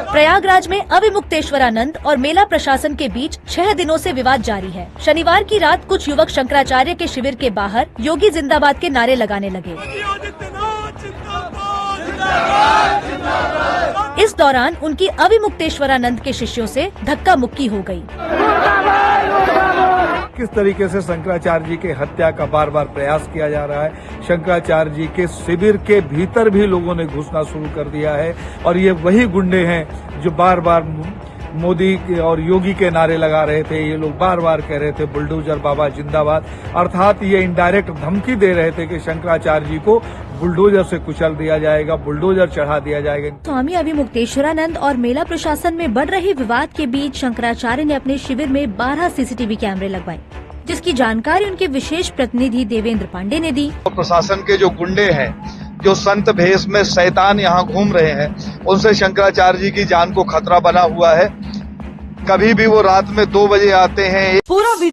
प्रयागराज में अविमुक्तेश्वरानंद और मेला प्रशासन के बीच 6 दिनों से विवाद जारी है। शनिवार की रात कुछ युवक शंकराचार्य के शिविर के बाहर योगी जिंदाबाद के नारे लगाने लगे। इस दौरान उनकी अविमुक्तेश्वरानंद के शिष्यों से धक्का मुक्की हो गई। किस तरीके से शंकराचार्य जी के हत्या का बार बार प्रयास किया जा रहा है। शंकराचार्य जी के शिविर के भीतर भी लोगों ने घुसना शुरू कर दिया है और ये वही गुंडे हैं जो बार बार मोदी और योगी के नारे लगा रहे थे। ये लोग बार बार कह रहे थे बुलडोजर बाबा जिंदाबाद, अर्थात ये इनडायरेक्ट धमकी दे रहे थे कि शंकराचार्य जी को बुलडोजर से कुचल दिया जाएगा, बुलडोजर चढ़ा दिया जाएगा। स्वामी अविमुक्तेश्वरानंद और मेला प्रशासन में बढ़ रहे विवाद के बीच शंकराचार्य ने अपने शिविर में 12 सीसीटीवी कैमरे लगवाए, जिसकी जानकारी उनके विशेष प्रतिनिधि देवेंद्र पांडे ने दी। प्रशासन के जो गुंडे हैं, जो संत भेष में शैतान यहाँ घूम रहे हैं, उनसे शंकराचार्य जी की जान को खतरा बना हुआ है। कभी भी वो रात में 2 बजे आते हैं। पूरा